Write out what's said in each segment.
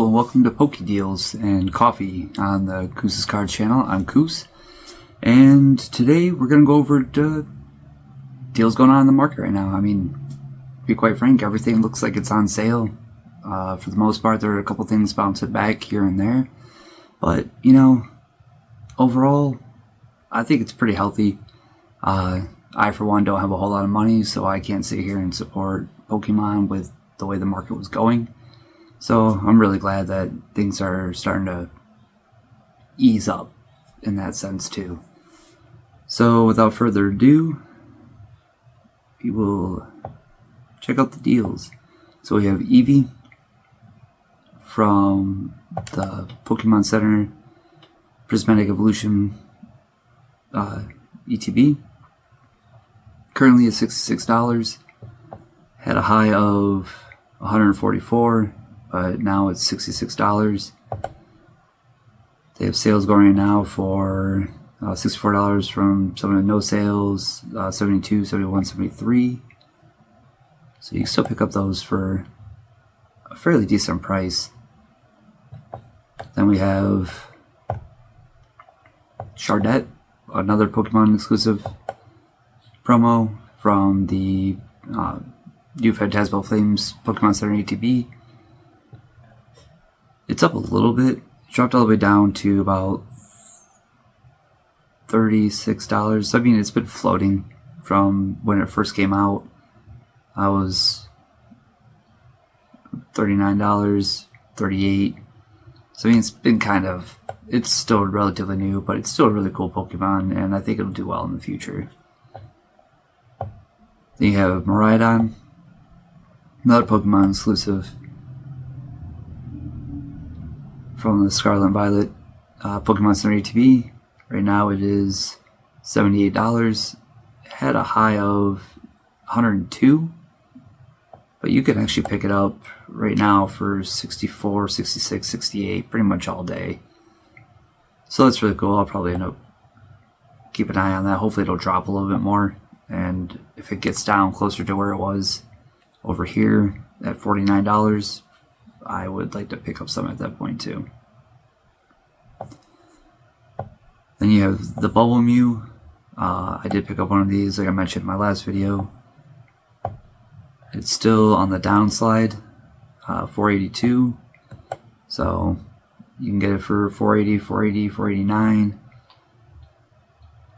Hello and welcome to Poke Deals and Coffee on the Koos's Cards channel. I'm Koos, and today we're going to go over the deals going on in the market right now. I mean, to be quite frank, everything looks like it's on sale. For the most part, there are a couple things bouncing back here and there, but you know, overall, I think it's pretty healthy. I, for one, don't have a whole lot of money, so I can't sit here and support Pokemon with the way the market was going. So I'm really glad that things are starting to ease up in that sense too. So without further ado, we will check out the deals. So we have Eevee from the Pokemon Center Prismatic Evolution ETB. Currently at $66. Had a high of $144. But now it's $66. They have sales going right now for $64 from some of the no sales, $72, $71, $73. So you can still pick up those for a fairly decent price. Then we have Chardet, another Pokemon exclusive promo from the New Phantasmal Flames Pokemon Center ATB. It's up a little bit. It dropped all the way down to about $36. So, I mean, it's been floating from when it first came out. I was $39, $38. So, I mean, it's been it's still relatively new, but it's still a really cool Pokemon, and I think it'll do well in the future. Then you have Miraidon, another Pokemon exclusive from the Scarlet and Violet Pokemon Center ATB. Right now it is $78. It had a high of $102, but you can actually pick it up right now for $64, $66, $68, pretty much all day. So that's really cool. I'll probably end up keeping an eye on that. Hopefully it'll drop a little bit more, and if it gets down closer to where it was over here at $49, I would like to pick up some at that point too. Then you have the Bubble Mew. I did pick up one of these, like I mentioned in my last video. It's still on the downslide, $482. So you can get it for $480, $480, $489.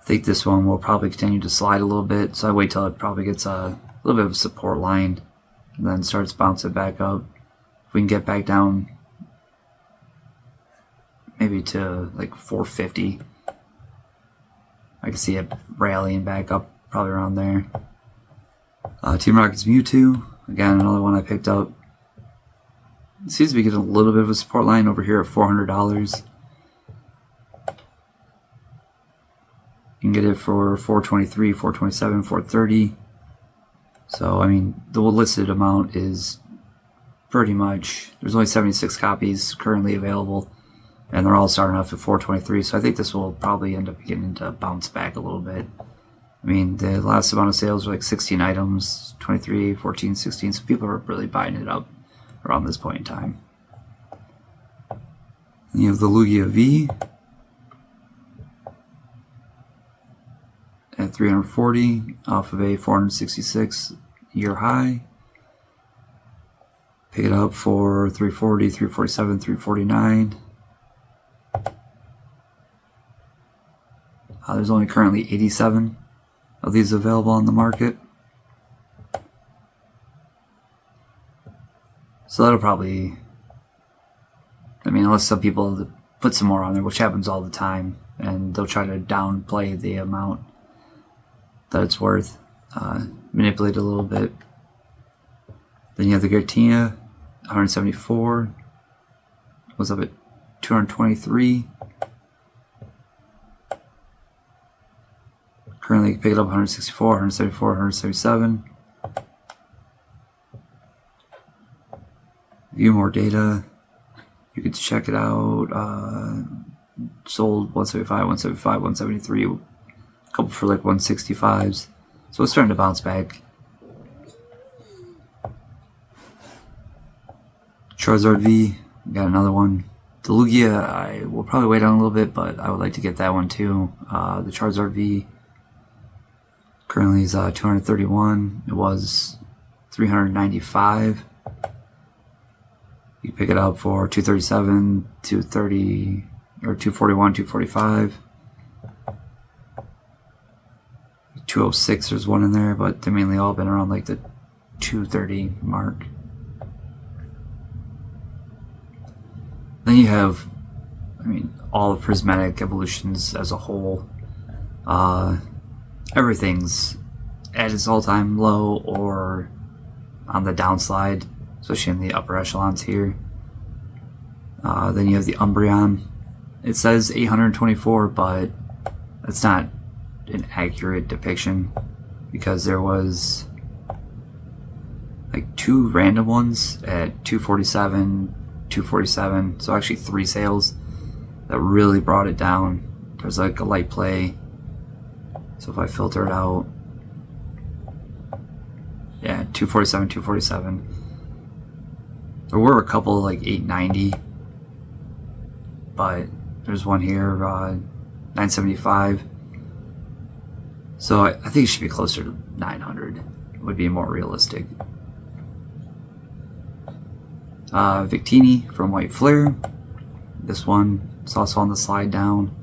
I think this one will probably continue to slide a little bit, so I wait till it probably gets a little bit of a support line and then starts bouncing back up. If we can get back down maybe to like $450, I can see it rallying back up probably around there. Team Rocket's Mewtwo, again another one I picked up. It seems to be getting a little bit of a support line over here at $400. You can get it for $423, $427, $430. So I mean, the listed amount is pretty much, there's only 76 copies currently available, and they're all starting off at $423, so I think this will probably end up beginning to bounce back a little bit. I mean, the last amount of sales were like 16 items, 23, 14, 16, so people are really buying it up around this point in time. And you have the Lugia V at $340 off of a $466 year high. Pick it up for $340, $347, $349. There's only currently 87 of these available on the market. So that'll probably, I mean, unless some people put some more on there, which happens all the time, and they'll try to downplay the amount that it's worth, manipulate it a little bit. Then you have the Giratina, 174, was up at 223. Currently you can pick it up 164, 174, 177. View more data. You could check it out. Sold 175, 175, 173. A couple for like 165s. So it's starting to bounce back. Charizard V, Got another one. The Lugia, I will probably wait on a little bit, but I would like to get that one too. The Charizard V currently is 231. It was 395. You can pick it up for 237, 230, or 241, 245. 206, there's one in there, but they're mainly all been around like the 230 mark. Then you have, I mean, all the prismatic evolutions as a whole. Everything's at its all-time low or on the downslide, especially in the upper echelons here. Then you have the Umbreon. It says 824, but it's not an accurate depiction because there was like 2 random ones at 247, 247, so actually 3 sales that really brought it down. There's like a light play, so if I filter it out, yeah, 247, 247. There were a couple like 890, but there's one here, 975. So I think it should be closer to 900. Would be more realistic. Victini from White Flare. This one is also on the slide down.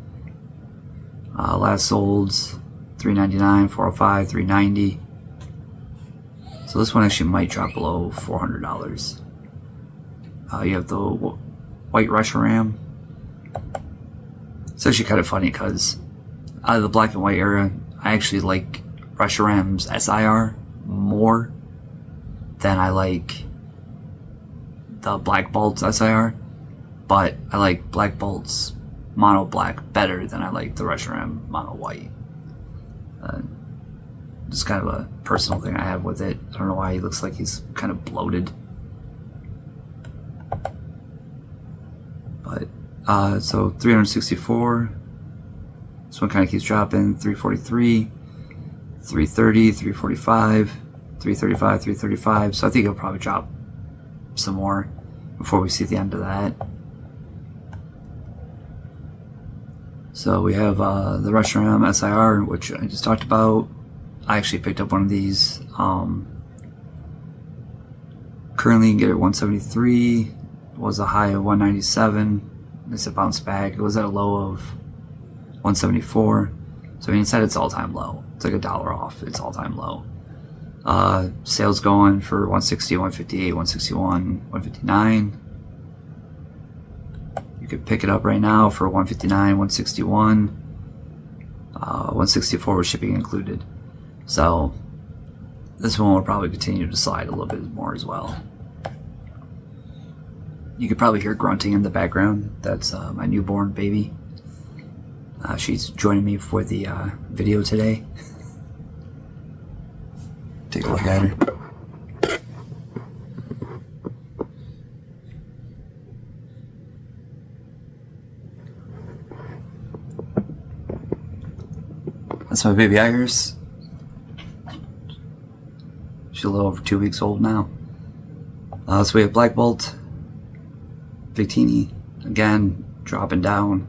Last sold $399, $405, $390. So this one actually might drop below $400. You have the White Reshiram. It's actually kind of funny because out of the black and white era, I actually like Reshiram's SIR more than I like the Black Bolt's SIR, but I like Black Bolt's Mono Black better than I like the Reshiram Mono White. Just kind of a personal thing I have with it. I don't know why he looks like he's kind of bloated. But, so 364. This one kind of keeps dropping. 343, 330, 345, 335, 335. So I think it'll probably drop some more before we see the end of that. So we have the Reshiram SIR, which I just talked about. I actually picked up one of these. Currently you can get it at 173. It was a high of 197. It's a bounce back. It was at a low of 174. So I mean, it's at its all-time low. It's like $1 off its all-time low. Sales going for 160, 158, 161, 159. You could pick it up right now for 159, 161, 164 with shipping included. So this one will probably continue to slide a little bit more as well. You could probably hear grunting in the background. That's my newborn baby. She's joining me for the video today. Take a look at her. That's my baby Iris. She's a little over 2 weeks old now. So we have Black Bolt, Victini, again dropping down.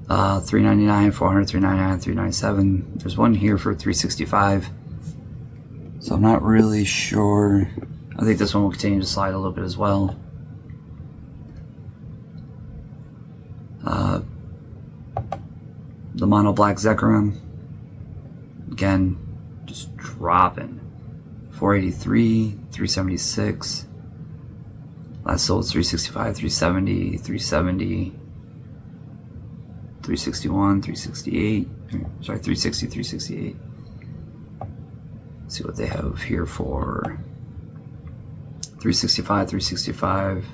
399, 400, 399, 397. There's one here for 365. So I'm not really sure. I think this one will continue to slide a little bit as well. The Mono Black Zekrom, again, just dropping. 483, 376. Last sold 365, 370, 370. 361, 368, sorry, 360, 368. Let's see what they have here for 365, 365.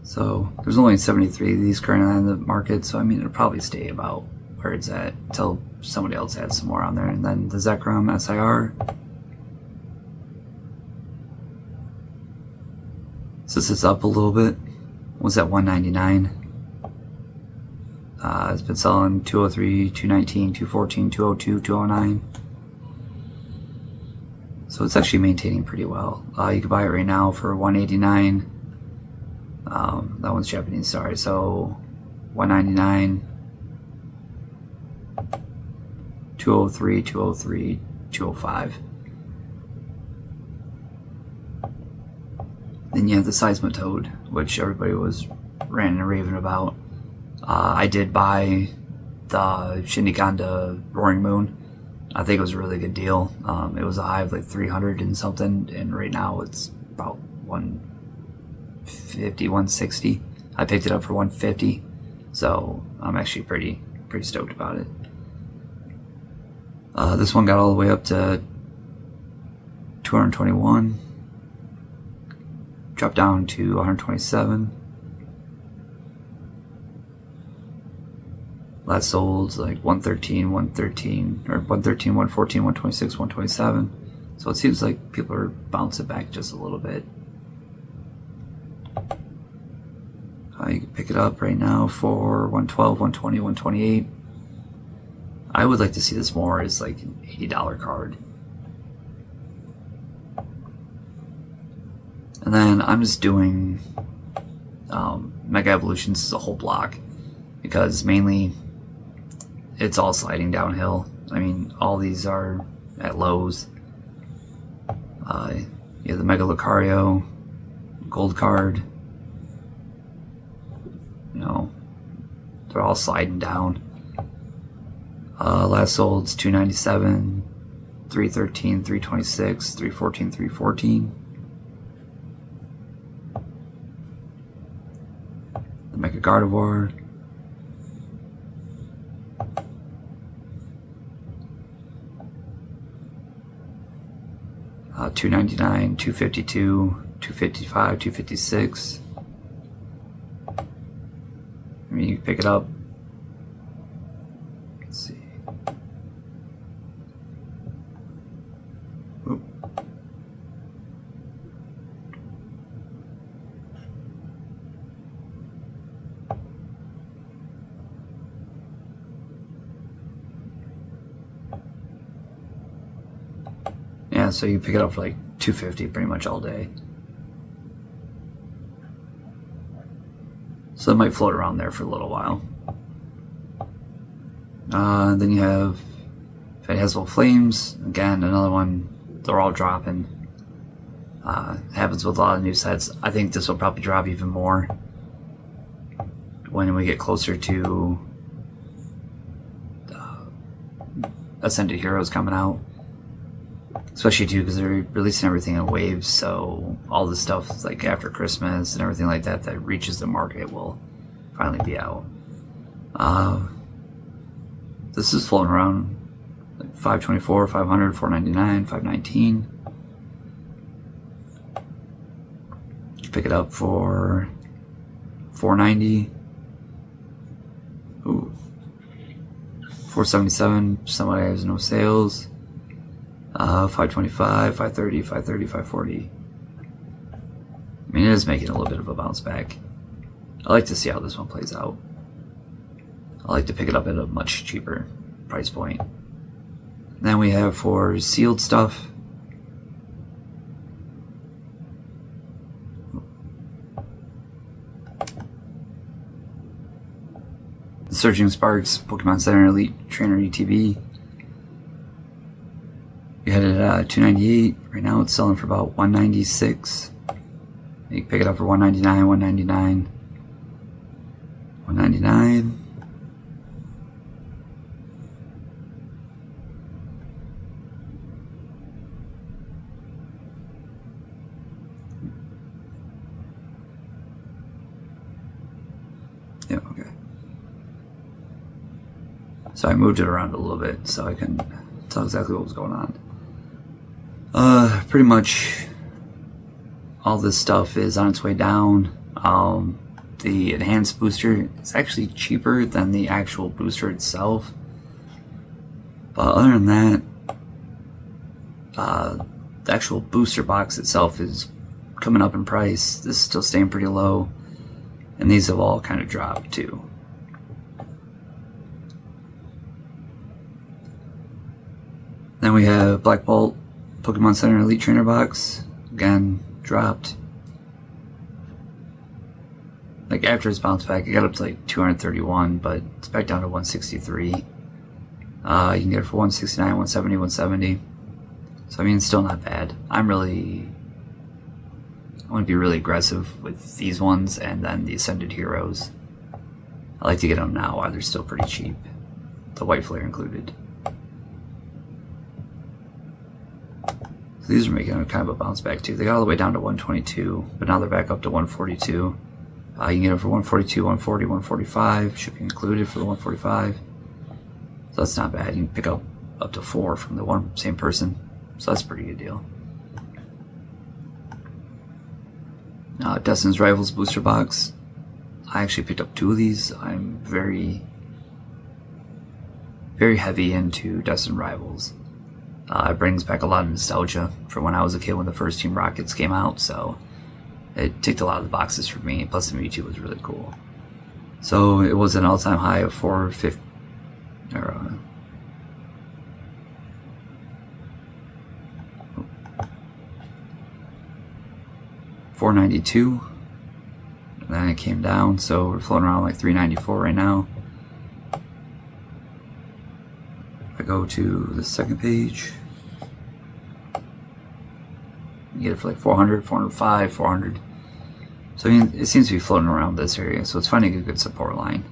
So there's only 73 of these currently on the market, so I mean it'll probably stay about where it's at until somebody else adds some more on there. And then the Zekrom SIR. So this is up a little bit. Was at 199. It's been selling 203, 219, 214, 202, 209. So it's actually maintaining pretty well. You can buy it right now for $189. That one's Japanese, sorry. So $199, 203, 203, 205. Then you have the Seismitoad, which everybody was ranting and raving about. I did buy the Shiniganda Roaring Moon. I think it was a really good deal. It was a high of like 300 and something, and right now it's about 150, 160. I picked it up for 150, so I'm actually pretty stoked about it. This one got all the way up to 221, dropped down to 127. Last sold like 113, 113, or 113, 114, 126, 127. So it seems like people are bouncing back just a little bit. You can pick it up right now for 112, 120, 128. I would like to see this more as like an $80 card. And then I'm just doing Mega Evolutions as a whole block, because mainly it's all sliding downhill. I mean, all these are at lows. You have the Mega Lucario, gold card. You know, they're all sliding down. Last sold's 297, 313, 326, 314, 314. The Mega Gardevoir. $299, $252, $255, $256. I mean, you can pick it up. Let's see. Oop. Yeah, so you pick it up for like $250 pretty much all day. So it might float around there for a little while. Then you have Phantasmal Flames. Again, another one. They're all dropping. Happens with a lot of new sets. I think this will probably drop even more when we get closer to Ascended Heroes coming out. Especially too because they're releasing everything in waves, so all the stuff like after Christmas and everything like that that reaches the market will finally be out. This is floating around like 524, 500, 499, 519. You pick it up for 490. Ooh. 477. Somebody has no sales. 525, 530, 530, 540. I mean, it is making a little bit of a bounce back. I like to see how this one plays out. I like to pick it up at a much cheaper price point. Then we have for sealed stuff. Surging Sparks, Pokemon Center Elite Trainer ETB. You had it at $298. Right now it's selling for about $196. You can pick it up for $199, $199, $199. Yeah, okay. So I moved it around a little bit so I can tell exactly what was going on. Pretty much all this stuff is on its way down. The enhanced booster is actually cheaper than the actual booster itself. But other than that, the actual booster box itself is coming up in price. This is still staying pretty low. And these have all kind of dropped too. Then we have Black Bolt Pokemon Center Elite Trainer box. Again, dropped. Like after its bounce back, it got up to like 231, but it's back down to 163. You can get it for 169, 170, 170. So I mean, it's still not bad. I want to be really aggressive with these ones, and then the Ascended Heroes. I like to get them now while they're still pretty cheap. The White Flare included. So these are making a kind of a bounce back too. They got all the way down to 122, but now they're back up to 142. You can get it for 142, 140, 145, shipping included for the 145. So that's not bad. You can pick up to 4 from the same person. So that's a pretty good deal. Destin's Rivals booster box. I actually picked up 2 of these. I'm very, very heavy into Destin Rivals. It brings back a lot of nostalgia from when I was a kid when the first Team Rockets came out. So it ticked a lot of the boxes for me. Plus the Mewtwo was really cool. So it was an all-time high of 450. Or, 492, and then it came down, so we're floating around like 394 right now. If I go to the second page, you get it for like 400, 405, 400. So I mean, it seems to be floating around this area, so it's finding a good support line.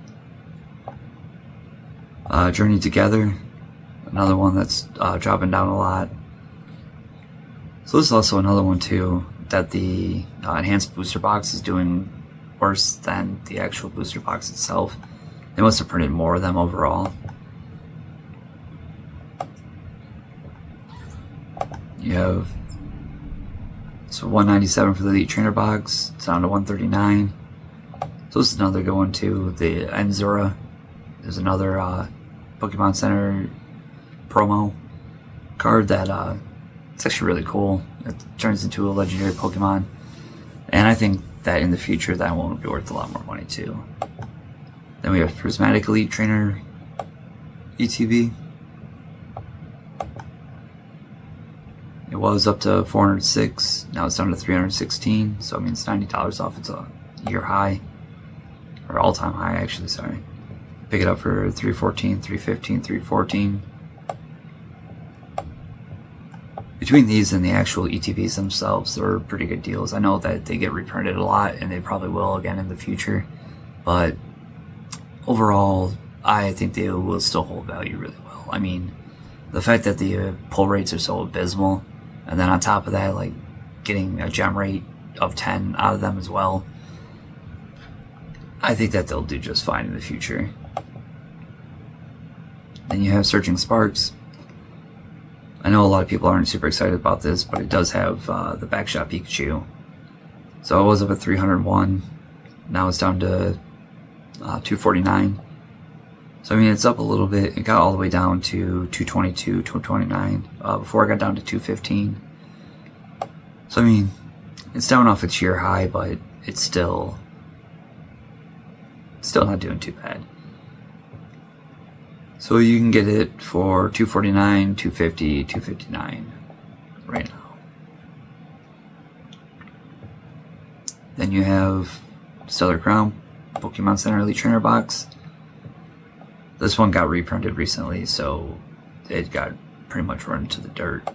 Journey Together, another one that's dropping down a lot. So this is also another one too, that the enhanced booster box is doing worse than the actual booster box itself. They must have printed more of them overall. You have 197 for the Elite Trainer box. It's down to 139. So this is another good one too. The Enzura. There's another Pokemon Center promo card that it's actually really cool. It turns into a legendary Pokemon, and I think that in the future that one will be worth a lot more money too. Then we have Prismatic Elite Trainer ETB. It was up to 406, now it's down to 316, so I mean it's $90 off its a year high, or all-time high actually, sorry. Pick it up for 314, 315, 314. Between these and the actual ETBs themselves, they're pretty good deals. I know that they get reprinted a lot, and they probably will again in the future, but overall, I think they will still hold value really well. I mean, the fact that the pull rates are so abysmal, and then on top of that, like getting a gem rate of 10 out of them as well, I think that they'll do just fine in the future. Then you have Searching Sparks. I know a lot of people aren't super excited about this, but it does have the Backshot Pikachu. So it was up at 301. Now it's down to 249. So I mean, it's up a little bit. It got all the way down to 222, 229 before it got down to 215. So I mean, it's down off its year high, but it's still not doing too bad. So you can get it for 249, 250, 259 right now. Then you have Stellar Crown Pokemon Center Elite Trainer box. This one got reprinted recently, so it got pretty much run to the dirt.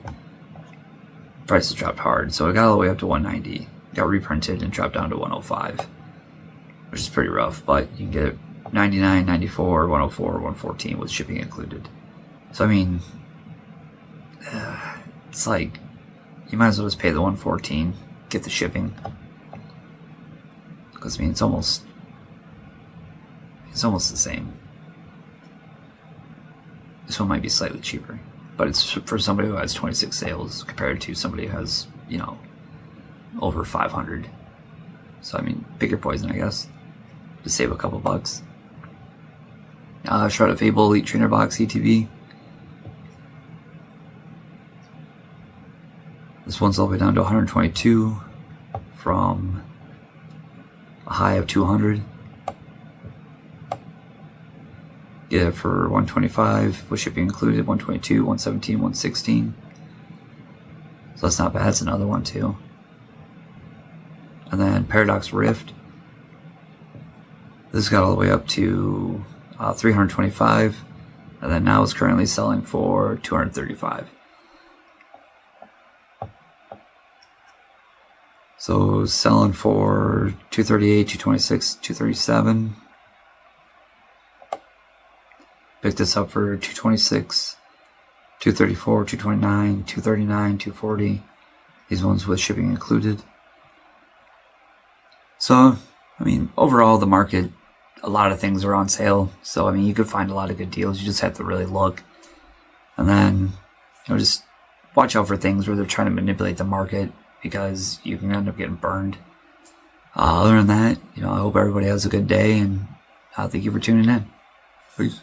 Prices dropped hard, so it got all the way up to 190. Got reprinted and dropped down to 105, which is pretty rough, but you can get it 99, 94, 104, 114 with shipping included. So I mean, it's like you might as well just pay the 114, get the shipping, because I mean it's almost the same. This one might be slightly cheaper, but it's for somebody who has 26 sales compared to somebody who has, you know, over 500. So I mean, pick your poison, I guess, to save a couple bucks. Shroud of Fable Elite Trainer box ETB. This one's all the way down to 122 from a high of 200. Get it for $125 with shipping included, $122, $117, $116. So that's not bad. That's another one too. And then Paradox Rift. This got all the way up to $325, and then now it's currently selling for $235. So selling for $238, $226, $237. Picked this up for $226, $234, $229, $239, $240. These ones with shipping included. So, I mean, overall, the market, a lot of things are on sale. So, I mean, you could find a lot of good deals. You just have to really look. And then, just watch out for things where they're trying to manipulate the market, because you can end up getting burned. Other than that, I hope everybody has a good day, and thank you for tuning in. Peace.